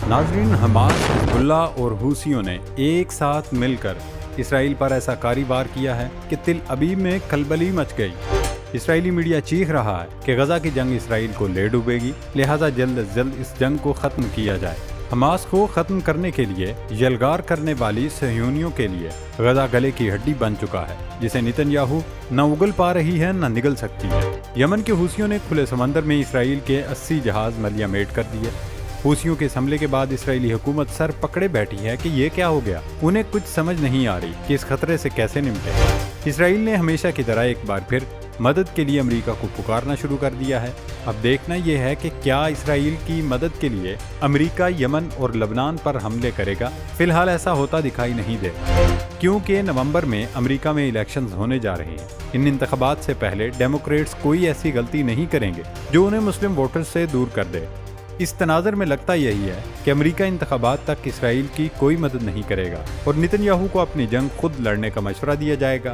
ناظرین، حماس، حزب اللہ اور حوثیوں نے ایک ساتھ مل کر اسرائیل پر ایسا کاری وار کیا ہے کہ تل ابیب میں کھلبلی مچ گئی۔ اسرائیلی میڈیا چیخ رہا ہے کہ غزہ کی جنگ اسرائیل کو لے ڈوبے گی، لہٰذا جلد از جلد اس جنگ کو ختم کیا جائے۔ حماس کو ختم کرنے کے لیے یلغار کرنے والی صہیونیوں کے لیے غزہ گلے کی ہڈی بن چکا ہے، جسے نتن یاہو نہ اگل پا رہی ہے نہ نگل سکتی ہے۔ یمن کے حوثیوں نے کھلے سمندر میں اسرائیل کے 80 جہاز ملیہ میٹ کر دیے۔ حوثیوں کے اس حملے کے بعد اسرائیلی حکومت سر پکڑے بیٹھی ہے کہ یہ کیا ہو گیا۔ انہیں کچھ سمجھ نہیں آ رہی کہ اس خطرے سے کیسے نمٹے۔ اسرائیل نے ہمیشہ کی طرح ایک بار پھر مدد کے لیے امریکہ کو پکارنا شروع کر دیا ہے۔ اب دیکھنا یہ ہے کہ کیا اسرائیل کی مدد کے لیے امریکہ یمن اور لبنان پر حملے کرے گا۔ فی الحال ایسا ہوتا دکھائی نہیں دے، کیونکہ نومبر میں امریکہ میں الیکشنز ہونے جا رہے ہیں۔ ان انتخابات سے پہلے ڈیموکریٹس کوئی ایسی غلطی نہیں کریں گے جو انہیں مسلم ووٹرز سے دور کر دے۔ اس تناظر میں لگتا یہی ہے کہ امریکہ انتخابات تک اسرائیل کی کوئی مدد نہیں کرے گا اور نتن یاہو کو اپنی جنگ خود لڑنے کا مشورہ دیا جائے گا۔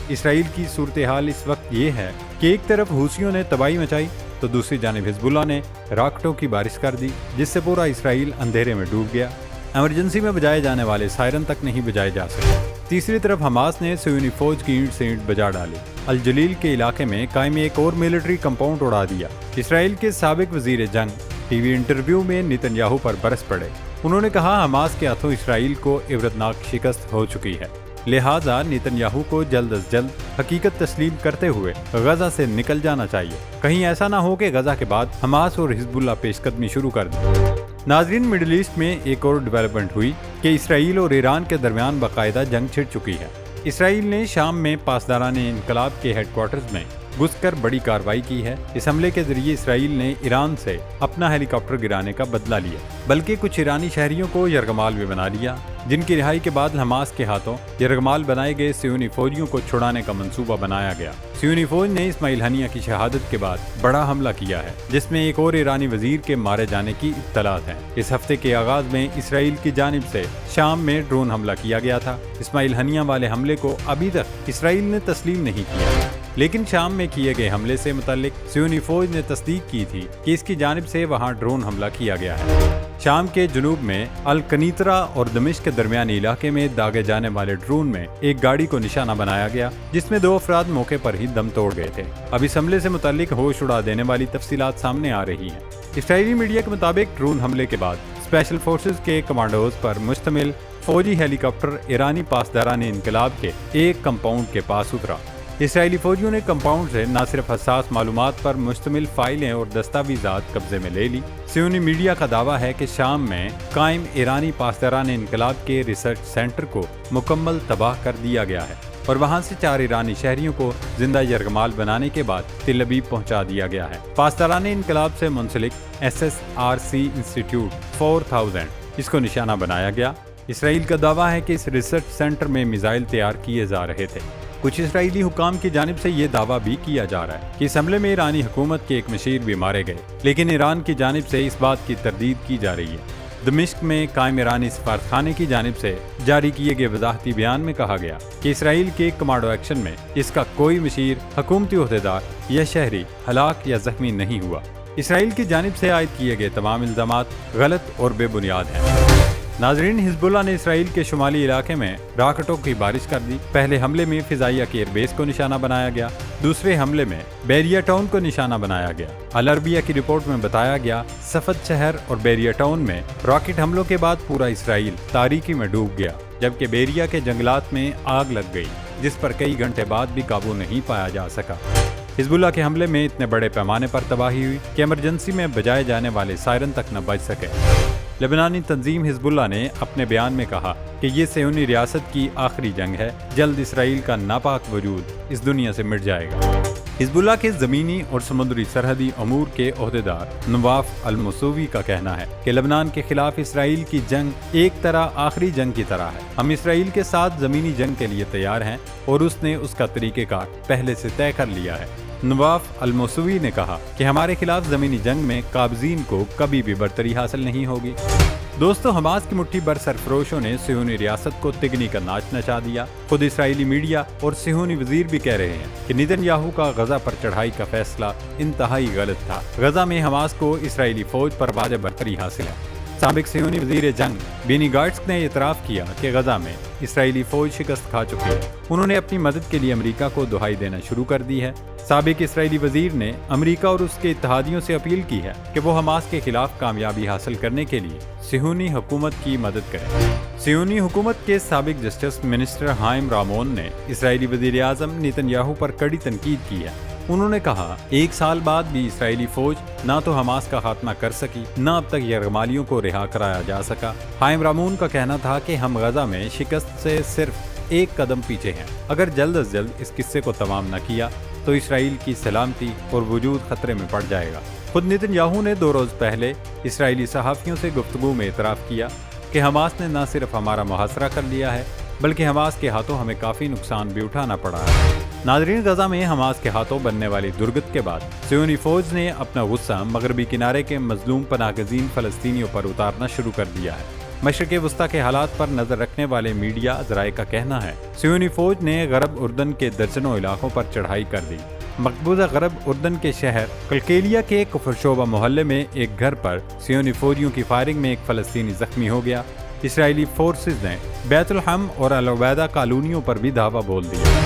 اسرائیل کی صورتحال اس وقت یہ ہے کہ ایک طرف حوثیوں نے تباہی مچائی تو دوسری جانب حزب اللہ نے راکٹوں کی بارش کر دی، جس سے پورا اسرائیل اندھیرے میں ڈوب گیا۔ ایمرجنسی میں بجائے جانے والے سائرن تک نہیں بجائے جا سکے۔ تیسری طرف حماس نے صہیونی فوج کی اینٹ سے اینٹ بجا ڈالی۔ الجلیل کے علاقے میں قائم ایک اور ملٹری کمپاؤنڈ اڑا دیا۔ اسرائیل کے سابق وزیر جنگ ٹی وی انٹرویو میں نتن یاہو پر برس پڑے۔ انہوں نے کہا حماس کے ہاتھوں اسرائیل کو عبرتناک شکست ہو چکی ہے، لہٰذا نتن یاہو کو جلد از جلد حقیقت تسلیم کرتے ہوئے غزہ سے نکل جانا چاہیے۔ کہیں ایسا نہ ہو کہ غزہ کے بعد حماس اور حزب اللہ پیش قدمی شروع کر دیں۔ ناظرین، مڈل ایسٹ میں ایک اور ڈیولپمنٹ ہوئی کہ اسرائیل اور ایران کے درمیان باقاعدہ جنگ چھڑ چکی ہے۔ اسرائیل نے شام میں پاسداران انقلاب کے ہیڈ کوارٹرز میں گھس کر بڑی کارروائی کی ہے۔ اس حملے کے ذریعے اسرائیل نے ایران سے اپنا ہیلی کاپٹر گرانے کا بدلہ لیا، بلکہ کچھ ایرانی شہریوں کو یرغمال بھی بنا لیا، جن کی رہائی کے بعد حماس کے ہاتھوں یرغمال بنائے گئے صہیونی فوجیوں کو چھڑانے کا منصوبہ بنایا گیا۔ صہیونی فوج نے اسماعیل ہنیہ کی شہادت کے بعد بڑا حملہ کیا ہے، جس میں ایک اور ایرانی وزیر کے مارے جانے کی اطلاعات ہیں۔ اس ہفتے کے آغاز میں اسرائیل کی جانب سے شام میں ڈرون حملہ کیا گیا تھا۔ اسماعیل ہنیہ والے حملے کو ابھی تک اسرائیل نے تسلیم نہیں کیا، لیکن شام میں کیے گئے حملے سے متعلق صہیونی فوج نے تصدیق کی تھی کہ اس کی جانب سے وہاں ڈرون حملہ کیا گیا ہے۔ شام کے جنوب میں القنیطرہ اور دمشق کے درمیانی علاقے میں داغے جانے والے ڈرون میں ایک گاڑی کو نشانہ بنایا گیا، جس میں 2 افراد موقع پر ہی دم توڑ گئے تھے۔ اب اس حملے سے متعلق ہوش اڑا دینے والی تفصیلات سامنے آ رہی ہیں۔ اسرائیلی میڈیا کے مطابق ڈرون حملے کے بعد اسپیشل فورسز کے کمانڈوز پر مشتمل فوجی ہیلی کاپٹر ایرانی پاسداران انقلاب کے ایک کمپاؤنڈ کے پاس اترا۔ اسرائیلی فوجیوں نے کمپاؤنڈ سے نہ صرف حساس معلومات پر مشتمل فائلیں اور دستاویزات قبضے میں لے لی۔ صہیونی میڈیا کا دعویٰ ہے کہ شام میں قائم ایرانی پاسداران انقلاب کے ریسرچ سینٹر کو مکمل تباہ کر دیا گیا ہے اور وہاں سے 4 ایرانی شہریوں کو زندہ یرغمال بنانے کے بعد تل ابیب پہنچا دیا گیا ہے۔ پاسداران انقلاب سے منسلک SSRC انسٹیٹیوٹ 4000 اس کو نشانہ بنایا گیا۔ اسرائیل کا دعویٰ ہے کہ اس ریسرچ سینٹر میں میزائل تیار کیے جا رہے تھے۔ کچھ اسرائیلی حکام کی جانب سے یہ دعویٰ بھی کیا جا رہا ہے کہ اس حملے میں ایرانی حکومت کے ایک مشیر بھی مارے گئے، لیکن ایران کی جانب سے اس بات کی تردید کی جا رہی ہے۔ دمشق میں قائم ایرانی سفارتخانے کی جانب سے جاری کیے گئے وضاحتی بیان میں کہا گیا کہ اسرائیل کے کمانڈو ایکشن میں اس کا کوئی مشیر، حکومتی عہدیدار یا شہری ہلاک یا زخمی نہیں ہوا۔ اسرائیل کی جانب سے عائد کیے گئے تمام الزامات غلط اور بے بنیاد ہیں۔ ناظرین، حزب اللہ نے اسرائیل کے شمالی علاقے میں راکٹوں کی بارش کر دی۔ پہلے حملے میں فضائیہ کی ایئر بیس کو نشانہ بنایا گیا، دوسرے حملے میں بیریا ٹاؤن کو نشانہ بنایا گیا۔ العربیہ کی رپورٹ میں بتایا گیا صفد شہر اور بیریا ٹاؤن میں راکٹ حملوں کے بعد پورا اسرائیل تاریکی میں ڈوب گیا، جبکہ بیریا کے جنگلات میں آگ لگ گئی، جس پر کئی گھنٹے بعد بھی قابو نہیں پایا جا سکا۔ حزب اللہ کے حملے میں اتنے بڑے پیمانے پر تباہی ہوئی کہ ایمرجنسی میں بجائے جانے والے سائرن تک نہ بج سکے۔ لبنانی تنظیم حزب اللہ نے اپنے بیان میں کہا کہ یہ صہیونی ریاست کی آخری جنگ ہے، جلد اسرائیل کا ناپاک وجود اس دنیا سے مٹ جائے گا۔ حزب اللہ کے زمینی اور سمندری سرحدی امور کے عہدیدار نواف الموسوی کا کہنا ہے کہ لبنان کے خلاف اسرائیل کی جنگ ایک طرح آخری جنگ کی طرح ہے۔ ہم اسرائیل کے ساتھ زمینی جنگ کے لیے تیار ہیں اور اس نے اس کا طریقہ کار پہلے سے طے کر لیا ہے۔ نواف الموسوی نے کہا کہ ہمارے خلاف زمینی جنگ میں قابضین کو کبھی بھی برتری حاصل نہیں ہوگی۔ دوستو، حماس کی مٹھی بھر سرفروشوں نے صہیونی ریاست کو تگنی کا ناچ نچا دیا۔ خود اسرائیلی میڈیا اور صہیونی وزیر بھی کہہ رہے ہیں کہ نتن یاہو کا غزہ پر چڑھائی کا فیصلہ انتہائی غلط تھا۔ غزہ میں حماس کو اسرائیلی فوج پر واجب برتری حاصل ہے۔ سابق صہیونی وزیر جنگ بینی گارٹس نے اعتراف کیا کہ غزہ میں اسرائیلی فوج شکست کھا چکی ہے۔ انہوں نے اپنی مدد کے لیے امریکہ کو دہائی دینا شروع کر دی ہے۔ سابق اسرائیلی وزیر نے امریکہ اور اس کے اتحادیوں سے اپیل کی ہے کہ وہ حماس کے خلاف کامیابی حاصل کرنے کے لیے صہیونی حکومت کی مدد کریں۔ صہیونی حکومت کے سابق جسٹس منسٹر ہائم رامون نے اسرائیلی وزیر اعظم نیتن یاہو پر کڑی تنقید کی ہے۔ انہوں نے کہا، 1 سال بعد بھی اسرائیلی فوج نہ تو حماس کا خاتمہ کر سکی، نہ اب تک یرغمالیوں کو رہا کرایا جا سکا۔ ہائم رامون کا کہنا تھا کہ ہم غزہ میں شکست سے صرف 1 قدم پیچھے ہیں۔ اگر جلد از جلد اس قصے کو تمام نہ کیا تو اسرائیل کی سلامتی اور وجود خطرے میں پڑ جائے گا۔ خود نیتن یاہو نے 2 روز پہلے اسرائیلی صحافیوں سے گفتگو میں اعتراف کیا کہ حماس نے نہ صرف ہمارا محاصرہ کر لیا ہے بلکہ حماس کے ہاتھوں ہمیں کافی نقصان بھی اٹھانا پڑا ہے۔ ناظرین، غزہ میں حماس کے ہاتھوں بننے والی درگت کے بعد صہیونی فوج نے اپنا غصہ مغربی کنارے کے مظلوم پناہ گزین فلسطینیوں پر اتارنا شروع کر دیا ہے۔ مشرق وسطیٰ کے حالات پر نظر رکھنے والے میڈیا ذرائع کا کہنا ہے، صہیونی فوج نے غرب اردن کے درجنوں علاقوں پر چڑھائی کر دی۔ مقبوضہ غرب اردن کے شہر کلکیلیا کے کفر شعبہ محلے میں ایک گھر پر صہیونی فوجیوں کی فائرنگ میں ایک فلسطینی زخمی ہو گیا۔ اسرائیلی فورسز نے بیت الحم اور العبیدہ کالونیوں پر بھی دھاوا بول دیا۔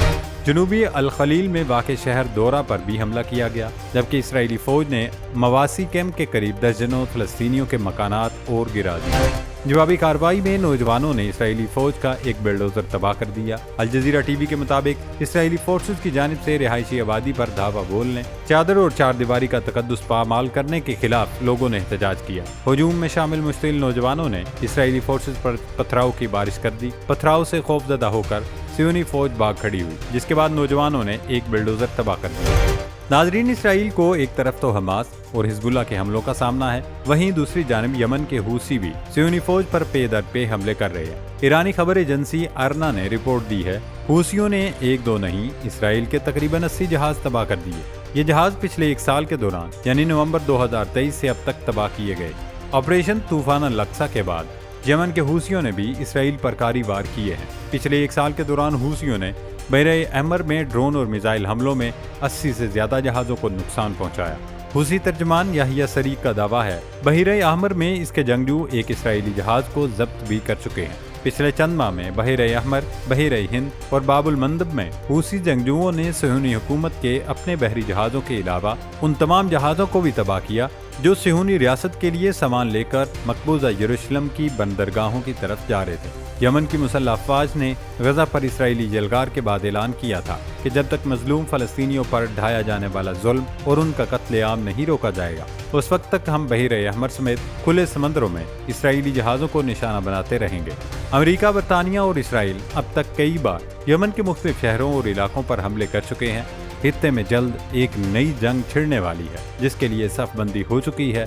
جنوبی الخلیل میں واقع شہر دورہ پر بھی حملہ کیا گیا، جبکہ اسرائیلی فوج نے مواسی کیمپ کے قریب درجنوں فلسطینیوں کے مکانات اور گرا دیے۔ جوابی کارروائی میں نوجوانوں نے اسرائیلی فوج کا ایک بلڈوزر تباہ کر دیا۔ الجزیرہ ٹی وی کے مطابق اسرائیلی فورسز کی جانب سے رہائشی آبادی پر دھاوا بولنے، چادر اور 4 دیواری کا تقدس پامال کرنے کے خلاف لوگوں نے احتجاج کیا۔ ہجوم میں شامل مشتعل نوجوانوں نے اسرائیلی فورسز پر پتھراؤ کی بارش کر دی۔ پتھراؤ سے خوفزدہ ہو کر صہیونی فوج بھاگ کھڑی ہوئی، جس کے بعد نوجوانوں نے ایک بلڈوزر تباہ کر دیا۔ ناظرین، اسرائیل کو ایک طرف تو حماس اور حزب اللہ کے حملوں کا سامنا ہے، وہیں دوسری جانب یمن کے حوثی بھی صہیونی فوج پر پے در پے حملے کر رہے ہیں۔ ایرانی خبر ایجنسی ارنا نے رپورٹ دی ہے، حوثیوں نے 1-2 نہیں، اسرائیل کے تقریباً 80 جہاز تباہ کر دیے۔ یہ جہاز پچھلے 1 سال کے دوران یعنی نومبر 2023 سے اب تک تباہ کیے گئے۔ آپریشن طوفان الاقصی کے بعد یمن کے حوثیوں نے بھی اسرائیل پر کاری وار کیے ہیں۔ پچھلے 1 سال کے دوران حوثیوں نے بحیرہ احمر میں ڈرون اور میزائل حملوں میں 80 سے زیادہ جہازوں کو نقصان پہنچایا۔ حوثی ترجمان یحییٰ سریق کا دعویٰ ہے، بحیرہ احمر میں اس کے جنگجو ایک اسرائیلی جہاز کو ضبط بھی کر چکے ہیں۔ پچھلے چند ماہ میں بحیرہ احمر، بحیرہ ہند اور باب المندب میں حوثی جنگجوؤں نے صہیونی حکومت کے اپنے بحری جہازوں کے علاوہ ان تمام جہازوں کو بھی تباہ کیا جو صہیونی ریاست کے لیے سامان لے کر مقبوضہ یروشلم کی بندرگاہوں کی طرف جا رہے تھے۔ یمن کی مسلح افواج نے غزہ پر اسرائیلی جلگار کے بعد اعلان کیا تھا کہ جب تک مظلوم فلسطینیوں پر ڈھایا جانے والا ظلم اور ان کا قتل عام نہیں روکا جائے گا، اس وقت تک ہم بحیرہ احمر سمیت کھلے سمندروں میں اسرائیلی جہازوں کو نشانہ بناتے رہیں گے۔ امریکہ، برطانیہ اور اسرائیل اب تک کئی بار یمن کے مختلف شہروں اور علاقوں پر حملے کر چکے ہیں۔ خطے میں جلد ایک نئی جنگ چھڑنے والی ہے جس کے لیے صف بندی ہو چکی ہے۔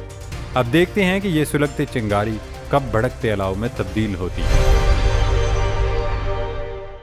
اب دیکھتے ہیں کہ یہ سلگتے چنگاری کب بھڑکتے الاؤ میں تبدیل ہوتی ہے۔